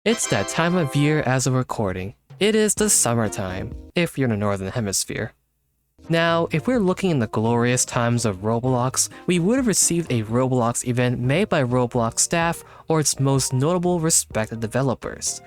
It's that time of year as a recording. It is the summertime, if you're in the Northern Hemisphere. Now, if we're looking in the glorious times of Roblox, we would have received a Roblox event made by Roblox staff or its most notable respected developers.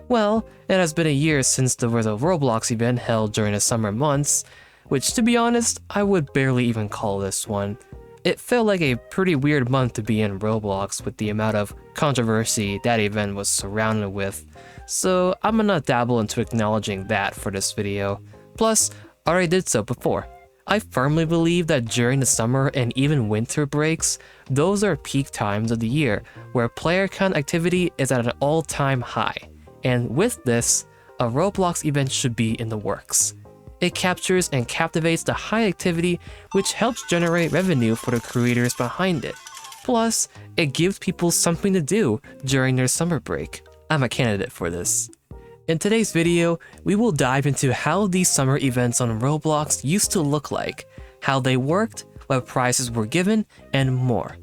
Well, it has been a year since there was a Roblox event held during the summer months, which to be honest, I would barely even call this one. It felt like a pretty weird month to be in Roblox with the amount of controversy that event was surrounded with, so I'm gonna dabble into acknowledging that for this video. Plus, I already did so before. I firmly believe that during the summer and even winter breaks, those are peak times of the year where player count activity is at an all-time high, and with this, a Roblox event should be in the works. It captures and captivates the high activity, which helps generate revenue for the creators behind it. Plus, it gives people something to do during their summer break. I'm a candidate for this. In today's video, we will dive into how these summer events on Roblox used to look like, how they worked, what prizes were given, and more.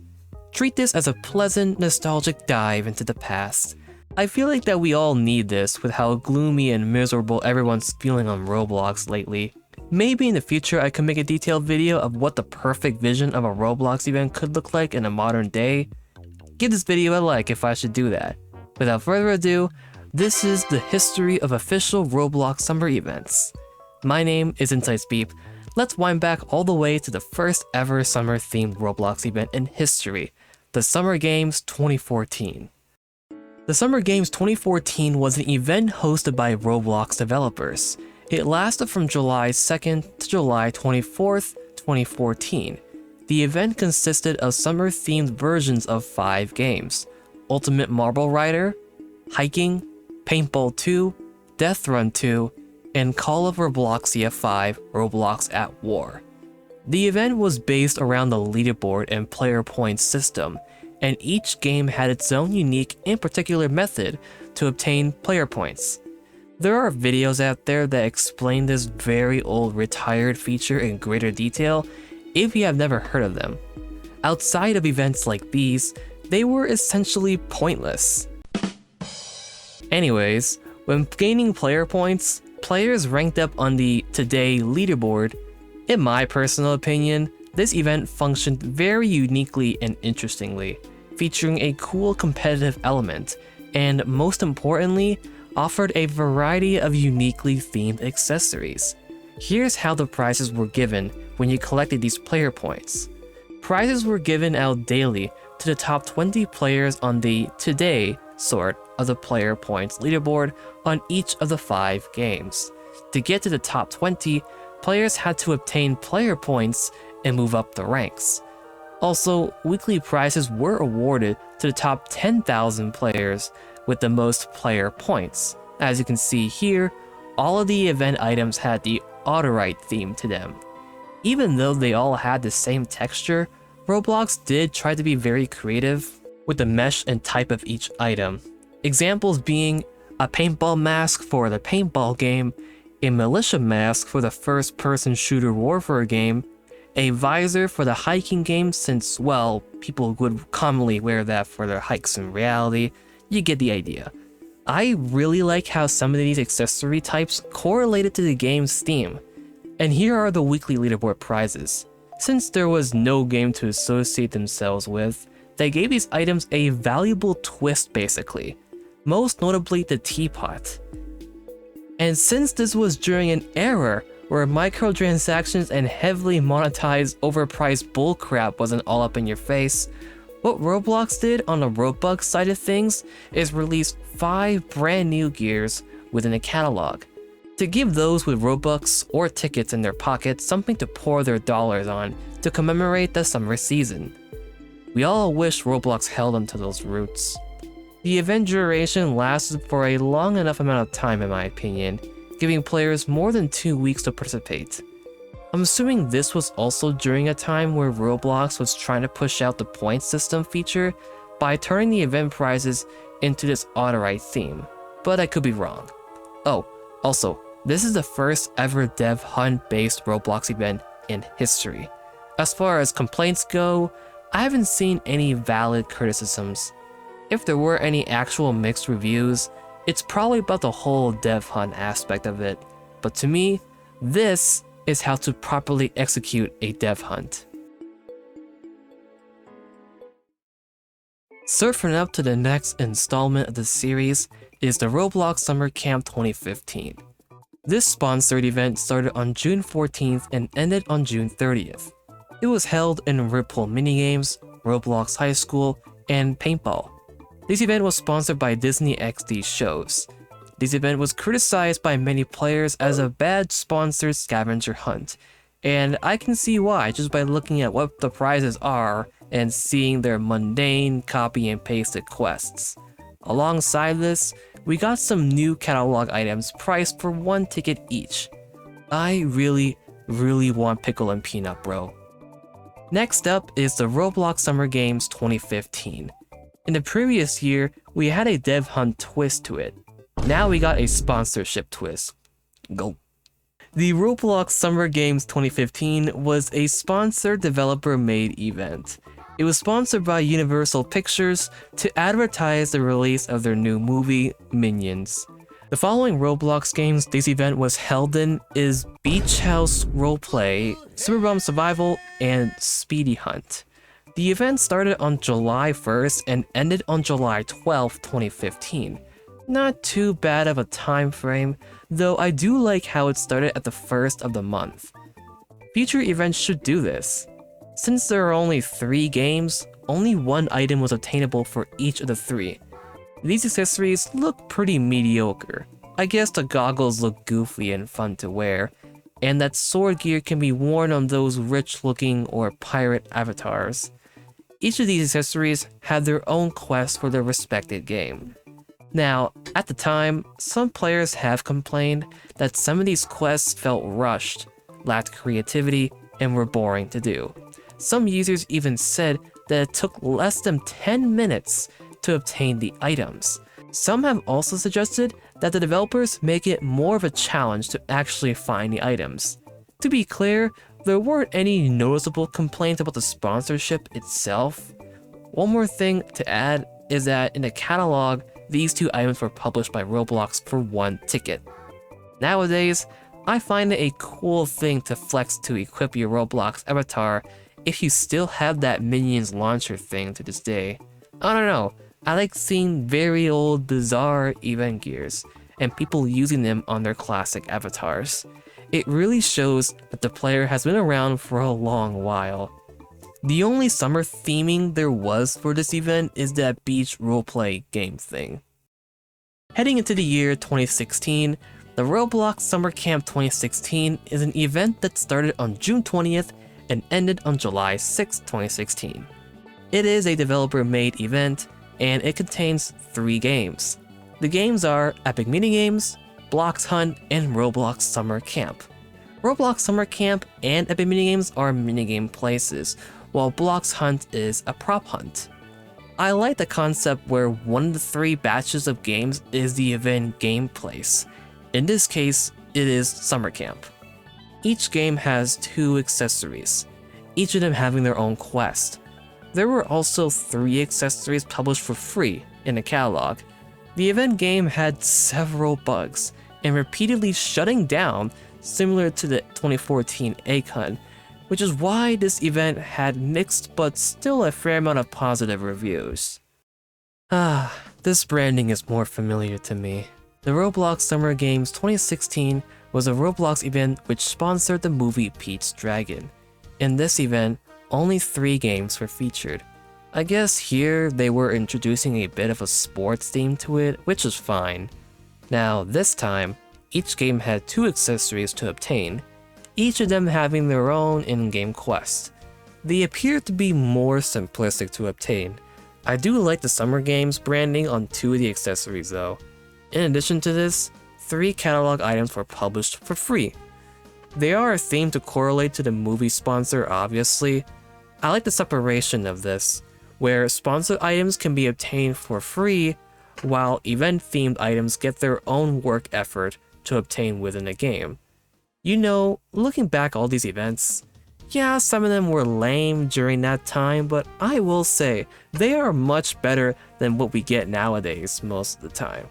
Treat this as a pleasant, nostalgic dive into the past. I feel like that we all need this with how gloomy and miserable everyone's feeling on Roblox lately. Maybe in the future I can make a detailed video of what the perfect vision of a Roblox event could look like in a modern day. Give this video a like if I should do that. Without further ado, this is the history of official Roblox summer events. My name is Insightspeep. Let's wind back all the way to the first ever summer themed Roblox event in history, the Summer Games 2014. The Summer Games 2014 was an event hosted by Roblox developers. It lasted from July 2nd to July 24th, 2014. The event consisted of summer-themed versions of 5 games: Ultimate Marble Rider, Hiking, Paintball 2, Death Run 2, and Call of Robloxia 5 Roblox at War. The event was based around the leaderboard and player points system, and each game had its own unique and particular method to obtain player points. There are videos out there that explain this very old retired feature in greater detail if you have never heard of them. Outside of events like these, they were essentially pointless. Anyways, when gaining player points, players ranked up on the Today leaderboard. In my personal opinion, this event functioned very uniquely and interestingly, featuring a cool competitive element, and most importantly, offered a variety of uniquely themed accessories. Here's how the prizes were given when you collected these player points. Prizes were given out daily to the top 20 players on the Today sort of the player points leaderboard on each of the 5 games. To get to the top 20, players had to obtain player points and move up the ranks. Also, weekly prizes were awarded to the top 10,000 players with the most player points. As you can see here, all of the event items had the Autorite theme to them. Even though they all had the same texture, Roblox did try to be very creative with the mesh and type of each item. Examples being a paintball mask for the paintball game, a militia mask for the first-person shooter warfare game, a visor for the hiking game since, well, people would commonly wear that for their hikes in reality. You get the idea. I really like how some of these accessory types correlated to the game's theme. And here are the weekly leaderboard prizes. Since there was no game to associate themselves with, they gave these items a valuable twist basically, most notably the teapot. And since this was during an era where microtransactions and heavily monetized overpriced bullcrap wasn't all up in your face, what Roblox did on the Robux side of things is release 5 brand new gears within the catalog, to give those with Robux or tickets in their pockets something to pour their dollars on to commemorate the summer season. We all wish Roblox held onto those roots. The event duration lasted for a long enough amount of time in my opinion, giving players more than 2 weeks to participate. I'm assuming this was also during a time where Roblox was trying to push out the point system feature by turning the event prizes into this Autorite theme, but I could be wrong. Oh, also, this is the first ever dev hunt based Roblox event in history. As far as complaints go, I haven't seen any valid criticisms. If there were any actual mixed reviews, It's probably about the whole dev hunt aspect of it, but to me, this is how to properly execute a dev hunt. Surfing up to the next installment of the series is the Roblox Summer Camp 2015. This sponsored event started on June 14th and ended on June 30th. It was held in Ripple Minigames, Roblox High School, and Paintball. This event was sponsored by Disney XD Shows. This event was criticized by many players as a bad sponsored scavenger hunt, and I can see why just by looking at what the prizes are and seeing their mundane copy and pasted quests. Alongside this, we got some new catalog items priced for 1 ticket each. I really want Pickle and Peanut, bro. Next up is the Roblox Summer Games 2015. In the previous year, we had a dev hunt twist to it. Now we got a sponsorship twist. Go. The Roblox Summer Games 2015 was a sponsored developer-made event. It was sponsored by Universal Pictures to advertise the release of their new movie, Minions. The following Roblox games this event was held in is Beach House Roleplay, Super Bomb Survival, and Speedy Hunt. The event started on July 1st and ended on July 12th, 2015. Not too bad of a time frame, though I do like how it started at the first of the month. Future events should do this. Since there are only 3 games, only 1 item was obtainable for each of the 3. These accessories look pretty mediocre. I guess the goggles look goofy and fun to wear, and that sword gear can be worn on those rich-looking or pirate avatars. Each of these accessories had their own quest for their respected game. Now, at the time, some players have complained that some of these quests felt rushed, lacked creativity, and were boring to do. Some users even said that it took less than 10 minutes to obtain the items. Some have also suggested that the developers make it more of a challenge to actually find the items. To be clear, there weren't any noticeable complaints about the sponsorship itself. One more thing to add is that in the catalog, these 2 items were published by Roblox for 1 ticket. Nowadays, I find it a cool thing to flex to equip your Roblox avatar if you still have that Minions launcher thing to this day. I don't know, I like seeing very old bizarre event gears and people using them on their classic avatars. It really shows that the player has been around for a long while. The only summer theming there was for this event is that beach roleplay game thing. Heading into the year 2016, the Roblox Summer Camp 2016 is an event that started on June 20th and ended on July 6, 2016. It is a developer-made event, and it contains 3 games. The games are Epic Minigames, Blox Hunt, and Roblox Summer Camp. Roblox Summer Camp and Epic Minigames are minigame places, while Blox Hunt is a prop hunt. I like the concept where one of the 3 batches of games is the event game place. In this case, it is Summer Camp. Each game has 2 accessories, each of them having their own quest. There were also 3 accessories published for free in the catalog. The event game had several bugs and repeatedly shutting down, similar to the 2014 egg hunt, which is why this event had mixed but still a fair amount of positive reviews. This branding is more familiar to me. The Roblox Summer Games 2016 was a Roblox event which sponsored the movie Pete's Dragon. In this event, only 3 games were featured. I guess here they were introducing a bit of a sports theme to it, which is fine. Now this time, each game had 2 accessories to obtain, each of them having their own in-game quest. They appear to be more simplistic to obtain. I do like the Summer Games branding on 2 of the accessories though. In addition to this, 3 catalog items were published for free. They are a theme to correlate to the movie sponsor, obviously. I like the separation of this, where sponsored items can be obtained for free, while event-themed items get their own work effort to obtain within the game. You know, looking back all these events, yeah, some of them were lame during that time, but I will say, they are much better than what we get nowadays most of the time.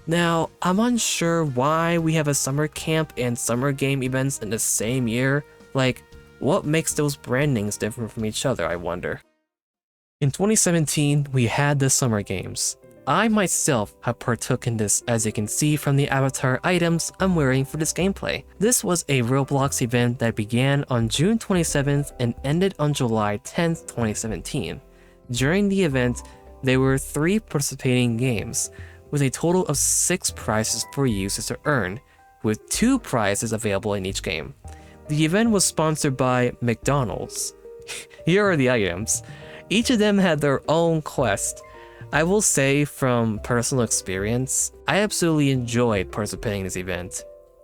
Now, I'm unsure why we have a summer camp and summer game events in the same year. Like, what makes those brandings different from each other, I wonder. In 2017, we had the summer games. I myself have partook in this, as you can see from the avatar items I'm wearing for this gameplay. This was a Roblox event that began on June 27th and ended on July 10th, 2017. During the event, there were 3 participating games, with a total of 6 prizes for users to earn, with 2 prizes available in each game. The event was sponsored by McDonald's. Here are the items. Each of them had their own quest. I will say from personal experience, I absolutely enjoyed participating in this event.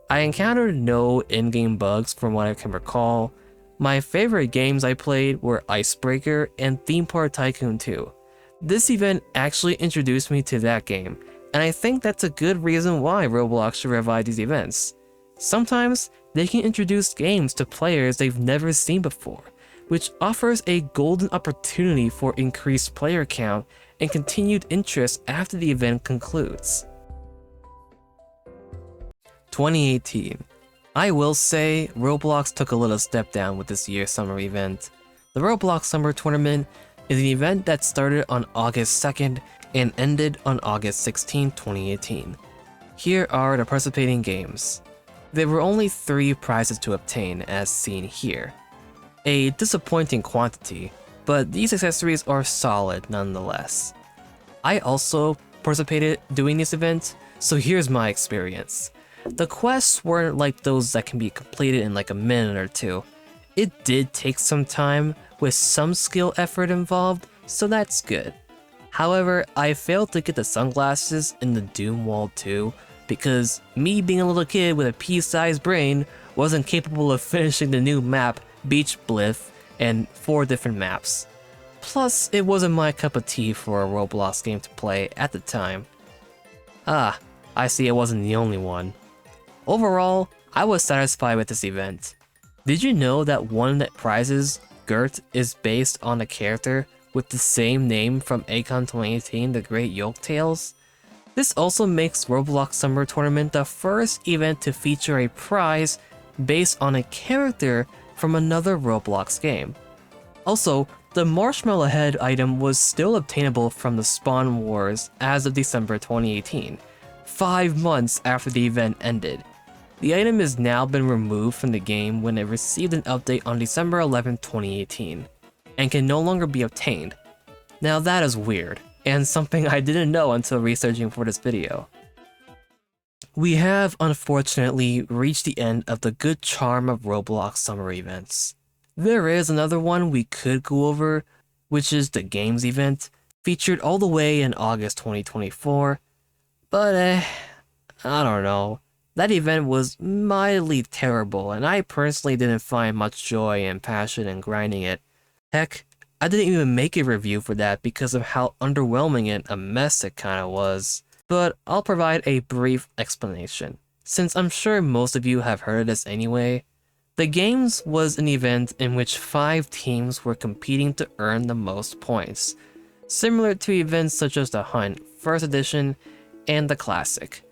I encountered no in-game bugs from what I can recall. My favorite games I played were Icebreaker and Theme Park Tycoon 2. This event actually introduced me to that game, and I think that's a good reason why Roblox should revive these events. Sometimes they can introduce games to players they've never seen before, which offers a golden opportunity for increased player count and continued interest after the event concludes. 2018. I will say Roblox took a little step down with this year's summer event. The Roblox Summer Tournament is an event that started on August 2nd and ended on August 16, 2018. Here are the participating games. There were only 3 prizes to obtain, as seen here. A disappointing quantity, but these accessories are solid nonetheless. I also participated doing this event, so here's my experience. The quests weren't like those that can be completed in like a minute or 2. It did take some time with some skill effort involved, so that's good. However, I failed to get the sunglasses in the Doom Wall 2 because me being a little kid with a pea-sized brain wasn't capable of finishing the new map Beach Bliff and 4 different maps. Plus, it wasn't my cup of tea for a Roblox game to play at the time. Ah, I see I wasn't the only one. Overall, I was satisfied with this event. Did you know that one of the prizes, Gert, is based on a character with the same name from Akon 2018, The Great Yolk Tales? This also makes Roblox Summer Tournament the first event to feature a prize based on a character from another Roblox game. Also, the Marshmallow Head item was still obtainable from the Spawn Wars as of December 2018, 5 months after the event ended. The item has now been removed from the game when it received an update on December 11, 2018, and can no longer be obtained. Now that is weird, and something I didn't know until researching for this video. We have unfortunately reached the end of the good charm of Roblox summer events. There is another one we could go over, which is the games event, featured all the way in August 2024, but I don't know. That event was mildly terrible, and I personally didn't find much joy and passion in grinding it. Heck, I didn't even make a review for that because of how underwhelming and a mess it kinda was. But I'll provide a brief explanation, since I'm sure most of you have heard of this anyway. The Games was an event in which 5 teams were competing to earn the most points, similar to events such as the Hunt, First Edition, and the Classic.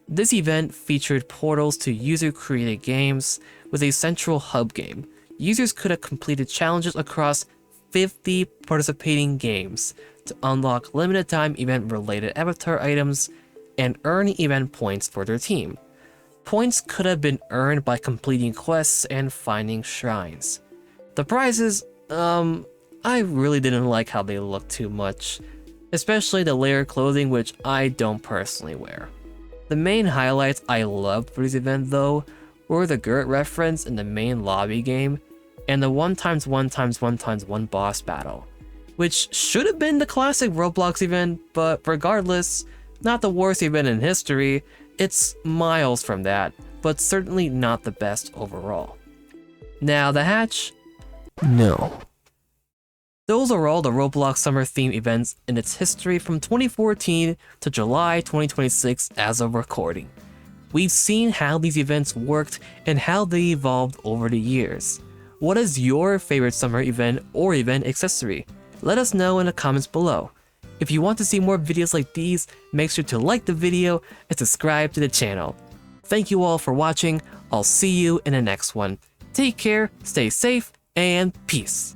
This event featured portals to user-created games with a central hub game. Users could have completed challenges across 50 participating games to unlock limited-time event-related avatar items and earn event points for their team. Points could have been earned by completing quests and finding shrines. The prizes, I really didn't like how they looked too much, especially the layered clothing, which I don't personally wear. The main highlights I loved for this event though were the Gert reference in the main lobby game and the 1x1x1x1 boss battle, which should have been the classic Roblox event, but regardless, not the worst event in history. It's miles from that, but certainly not the best overall. Now the hatch? No. Those are all the Roblox summer theme events in its history from 2014 to July 2026 as of recording. We've seen how these events worked and how they evolved over the years. What is your favorite summer event or event accessory? Let us know in the comments below. If you want to see more videos like these, make sure to like the video and subscribe to the channel. Thank you all for watching. I'll see you in the next one. Take care, stay safe, and peace.